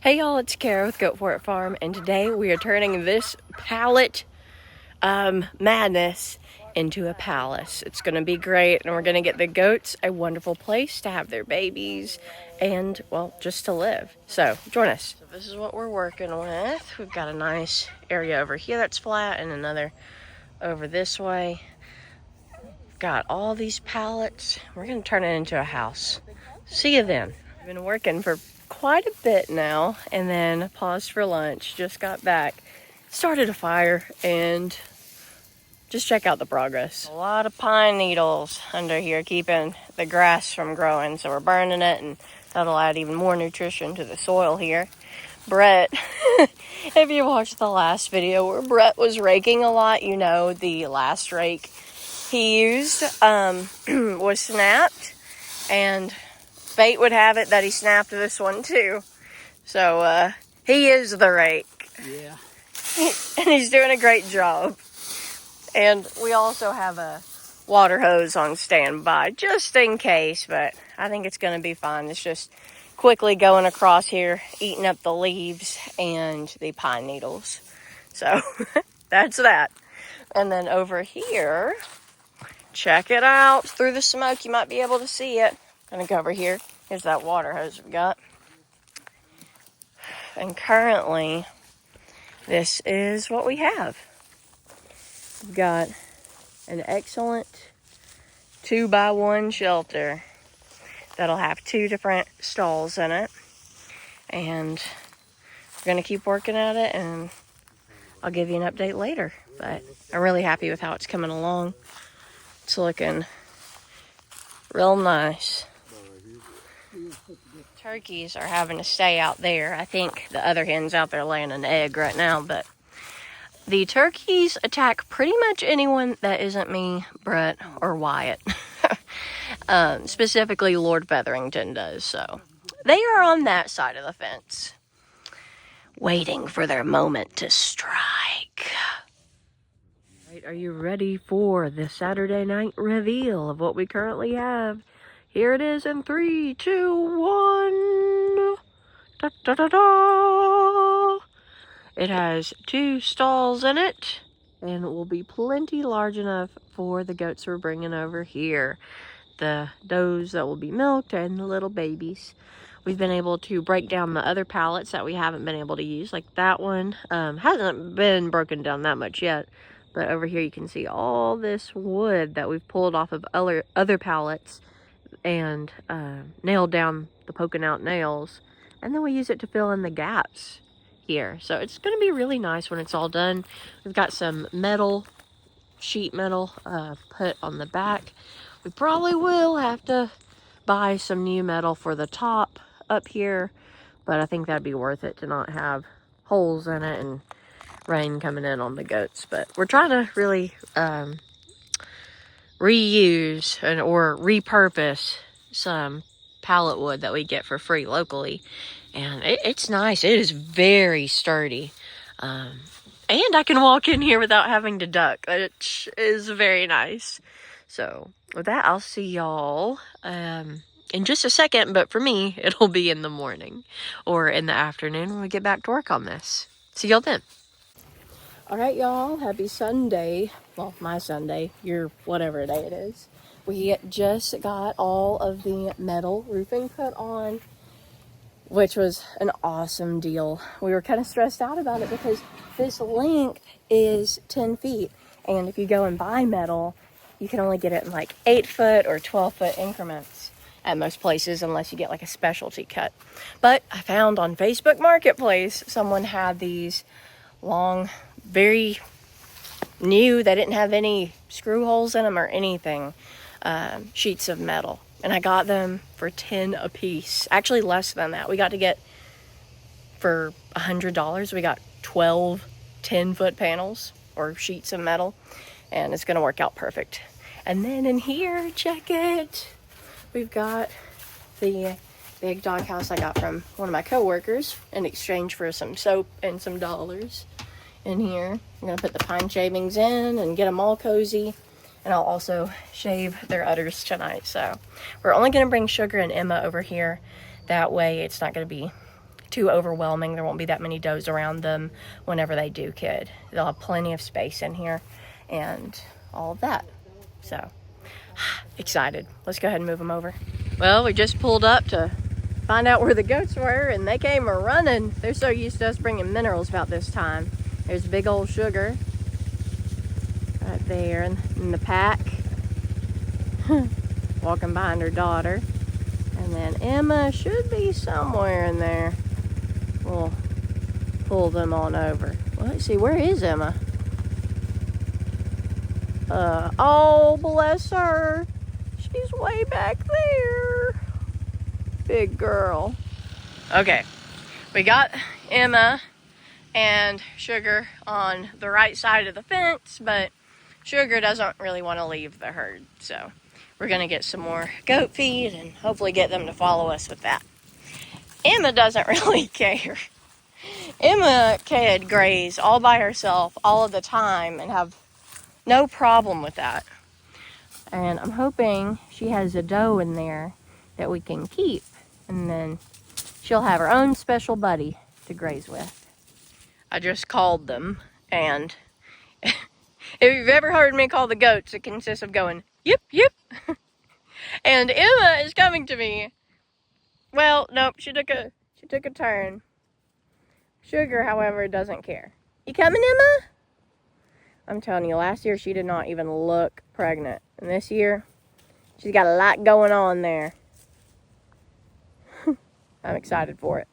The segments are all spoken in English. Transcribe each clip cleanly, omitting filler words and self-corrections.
Hey y'all, it's Kara with goatforitfarm, and today we are turning this pallet madness into a palace. It's going to be great, and we're going to get the goats a wonderful place to have their babies and, well, just to live. So, join us. So this is what we're working with. We've got a nice area over here that's flat and another over this way. We've got all these pallets. We're going to turn it into a house. See you then. I've been working for quite a bit now, and then paused for lunch, just got back, started a fire, and just check out the progress. A lot of pine needles under here keeping the grass from growing, so we're burning it, and that'll add even more nutrition to the soil here. Brett, if you watched the last video where Brett was raking a lot, you know the last rake he used was snapped, and fate would have it that he snapped this one too. So he is the rake. Yeah. And he's doing a great job. And we also have a water hose on standby just in case, but I think it's going to be fine. It's just quickly going across here, eating up the leaves and the pine needles. So that's that. And then over here, check it out. Through the smoke, you might be able to see it. I'm going to go over here. Here's that water hose we got. And currently, this is what we have. We've got an excellent 2x1 shelter that'll have 2 different stalls in it. And we're going to keep working at it, and I'll give you an update later. But I'm really happy with how it's coming along. It's looking real nice. Turkeys are having to stay out there. I think the other hen's out there laying an egg right now, but the turkeys attack pretty much anyone that isn't me, Brett, or Wyatt. Specifically, Lord Featherington does, so they are on that side of the fence, waiting for their moment to strike. Right, are you ready for the Saturday night reveal of what we currently have? Here it is in 3, 2, 1. Da, da, da, da. It has 2 stalls in it, and it will be plenty large enough for the goats we're bringing over here. The does that will be milked and the little babies. We've been able to break down the other pallets that we haven't been able to use, like that one. Hasn't been broken down that much yet, but over here you can see all this wood that we've pulled off of other pallets and nailed down the poking out nails, and then we use it to fill in the gaps here. So it's going to be really nice when it's all done. We've got some metal, sheet metal put on the back. We probably will have to buy some new metal for the top up here, but I think that'd be worth it to not have holes in it and rain coming in on the goats. But we're trying to really reuse or repurpose some pallet wood that we get for free locally, and it's nice. It is very sturdy, and I can walk in here without having to duck, which is very nice. So with that, I'll see y'all in just a second, but for me it'll be in the morning or in the afternoon when we get back to work on this. See y'all then. All right, y'all, happy Sunday. Well, my Sunday, your whatever day it is. We just got all of the metal roofing put on, which was an awesome deal. We were kind of stressed out about it because this length is 10 feet. And if you go and buy metal, you can only get it in like 8-foot or 12-foot increments at most places, unless you get like a specialty cut. But I found on Facebook Marketplace, someone had these long, very new, they didn't have any screw holes in them or anything, sheets of metal, and I got them for $10 a piece. Actually less than that. We got to get, for $100, we got 12 10-foot panels or sheets of metal, and it's gonna work out perfect. And then in here, check it, we've got the big doghouse I got from one of my co-workers in exchange for some soap and some dollars. In here, I'm gonna put the pine shavings in and get them all cozy, and I'll also shave their udders tonight. So we're only gonna bring Sugar and Emma over here, that way it's not gonna be too overwhelming. There won't be that many does around them whenever they do kid. They'll have plenty of space in here and all of that. So, excited. Let's go ahead and move them over. Well, we just pulled up to find out where the goats were, and they came running. They're so used to us bringing minerals about this time. There's big old Sugar right there in the pack, walking behind her daughter. And then Emma should be somewhere in there. We'll pull them on over. Well, let's see, where is Emma? Oh, bless her. She's way back there. Big girl. Okay, we got Emma and Sugar on the right side of the fence, but Sugar doesn't really want to leave the herd, so we're gonna get some more goat feed and hopefully get them to follow us with that. Emma doesn't really care. Emma could graze all by herself all of the time and have no problem with that. And I'm hoping she has a doe in there that we can keep, and then she'll have her own special buddy to graze with. I just called them, and if you've ever heard me call the goats, it consists of going, yip, yip. And Emma is coming to me. Well, nope, she took a turn. Sugar, however, doesn't care. You coming, Emma? I'm telling you, last year she did not even look pregnant. And this year, she's got a lot going on there. I'm excited for it.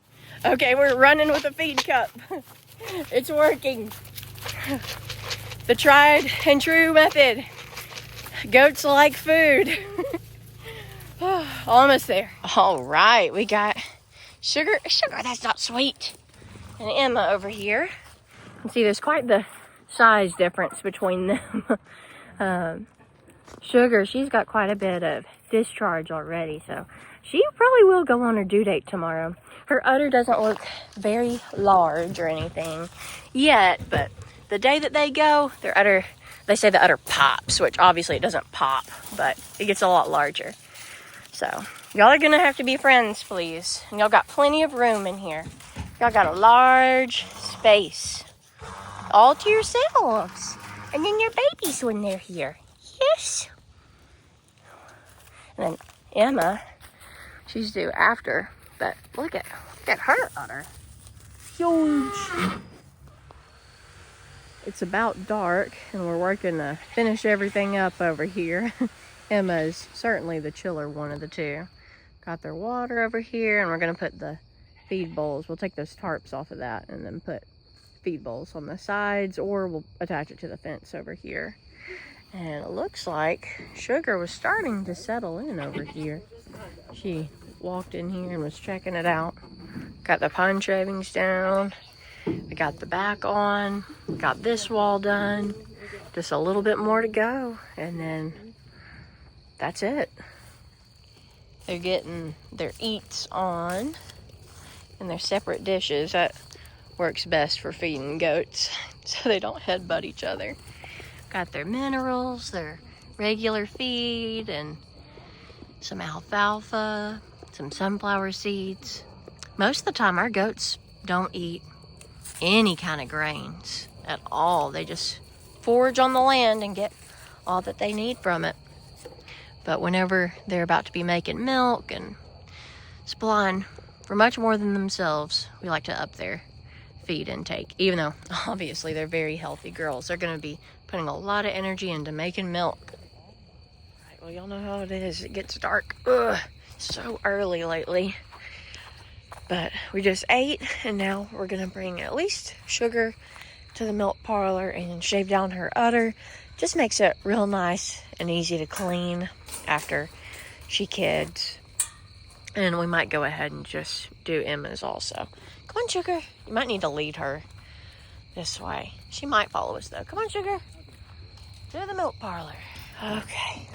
Okay, we're running with a feed cup. It's working. The tried and true method. Goats like food. Almost there. All right, we got Sugar, that's not sweet. And Emma over here. You can see there's quite the size difference between them. Sugar, she's got quite a bit of discharge already, so she probably will go on her due date tomorrow. Her udder doesn't look very large or anything yet, but the day that they go, their udder, they say the udder pops, which obviously it doesn't pop, but it gets a lot larger. So, y'all are gonna have to be friends, please. And y'all got plenty of room in here. Y'all got a large space all to yourselves. And then your babies when they're here. Yes. And then Emma, she's due after, but look at her udder. Huge. It's about dark, and we're working to finish everything up over here. Emma is certainly the chiller one of the two. Got their water over here, and we're gonna put the feed bowls. We'll take those tarps off of that and then put feed bowls on the sides, or we'll attach it to the fence over here. And it looks like Sugar was starting to settle in over here. She walked in here and was checking it out. Got the pine shavings down. We got the back on. Got this wall done. Just a little bit more to go, and then that's it. They're getting their eats on in their separate dishes. That works best for feeding goats so they don't headbutt each other. Got their minerals, their regular feed, and some alfalfa, some sunflower seeds. Most of the time our goats don't eat any kind of grains at all. They just forage on the land and get all that they need from it. But whenever they're about to be making milk and supplying for much more than themselves, we like to up their feed intake. Even though, obviously, they're very healthy girls. They're going to be putting a lot of energy into making milk. Right, well, y'all know how it is. It gets dark. Ugh, so early lately. But we just ate, and now we're going to bring at least Sugar to the milk parlor and shave down her udder. Just makes it real nice and easy to clean after she kids. And we might go ahead and just do Emma's also. Come on, Sugar. You might need to lead her this way. She might follow us, though. Come on, Sugar. To the milk parlor. Okay.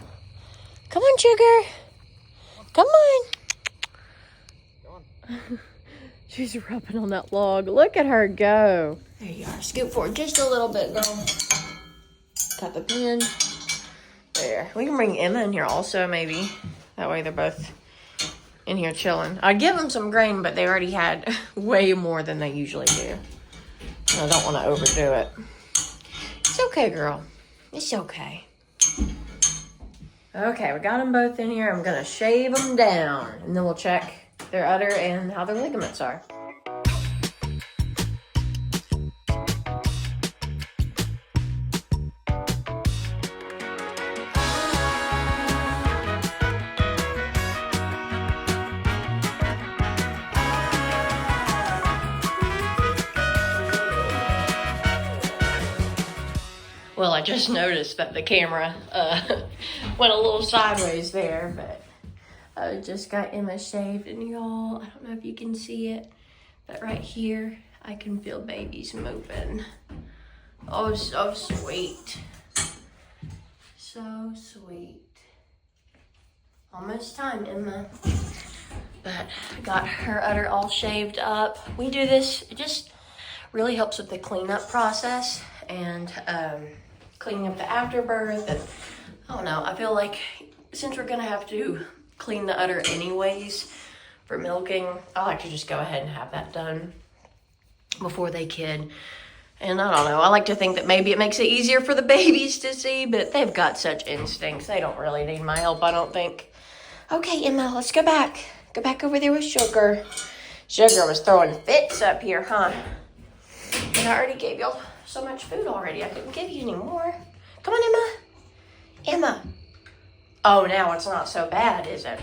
Come on, Sugar. Come on. She's rubbing on that log. Look at her go. There you are. Scoot forward just a little bit, girl. Cut the pin. There. We can bring Emma in here also, maybe. That way they're both in here chilling. I'd give them some grain, but they already had way more than they usually do. I don't want to overdo it. It's okay, girl. It's okay. Okay, we got them both in here. I'm going to shave them down, and then we'll check their udder and how their ligaments are. Well, I just noticed that the camera went a little sideways there, but I just got Emma shaved, and y'all, I don't know if you can see it, but right here, I can feel babies moving. Oh, so sweet. So sweet. Almost time, Emma. But I got her udder all shaved up. We do this, it just really helps with the cleanup process and cleaning up the afterbirth. And I don't know, I feel like since we're gonna have to clean the udder anyways for milking, I like to just go ahead and have that done before they kid. And I don't know, I like to think that maybe it makes it easier for the babies to see, but they've got such instincts. They don't really need my help, I don't think. Okay, Emma, let's go back. Go back over there with Sugar. Sugar was throwing fits up here, huh? And I already gave y'all so much food already. I couldn't give you any more. Come on, Emma. Emma. Oh, now it's not so bad, is it?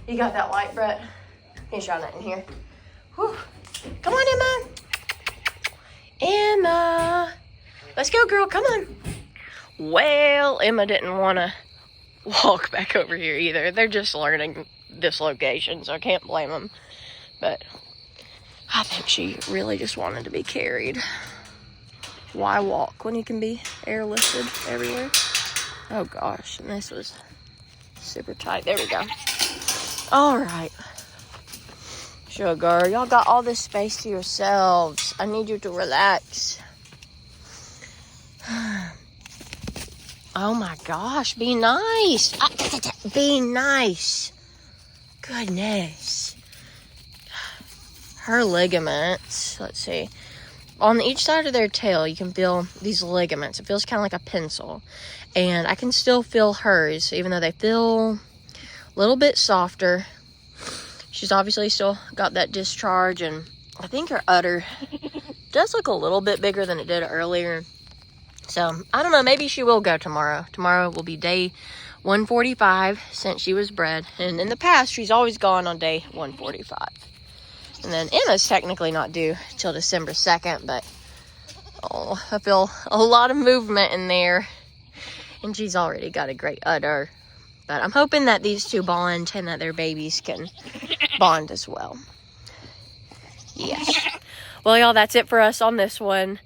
You got that light, Brett? You shine it in here. Whew. Come on, Emma. Emma. Let's go, girl. Come on. Well, Emma didn't want to walk back over here either. They're just learning this location, so I can't blame them. But I think she really just wanted to be carried. Why walk when you can be airlifted everywhere? Oh gosh, and this was super tight. There we go. All right. Sugar, y'all got all this space to yourselves. I need you to relax. Oh my gosh, be nice. Be nice. Goodness. Her ligaments, let's see. On each side of their tail, you can feel these ligaments. It feels kind of like a pencil. And I can still feel hers, even though they feel a little bit softer. She's obviously still got that discharge, and I think her udder does look a little bit bigger than it did earlier. So, I don't know, maybe she will go tomorrow. Tomorrow will be day 145 since she was bred. And in the past, she's always gone on day 145. And then Emma's technically not due till December 2nd, but oh, I feel a lot of movement in there. And she's already got a great udder. But I'm hoping that these two bond and that their babies can bond as well. Yes. Well, y'all, that's it for us on this one.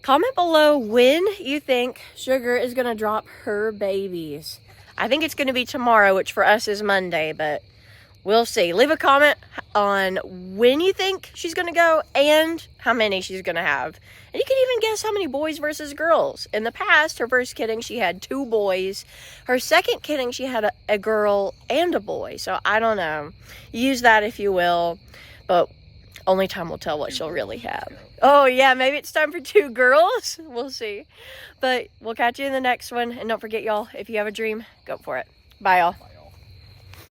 Comment below when you think Sugar is going to drop her babies. I think it's going to be tomorrow, which for us is Monday, but we'll see. Leave a comment on when you think she's going to go and how many she's going to have. And you can even guess how many boys versus girls. In the past, her first kidding, she had 2 boys. Her second kidding, she had a girl and a boy. So I don't know. Use that if you will. But only time will tell what she'll really have. Oh, yeah, maybe it's time for 2 girls. We'll see. But we'll catch you in the next one. And don't forget, y'all, if you have a dream, go for it. Bye, y'all.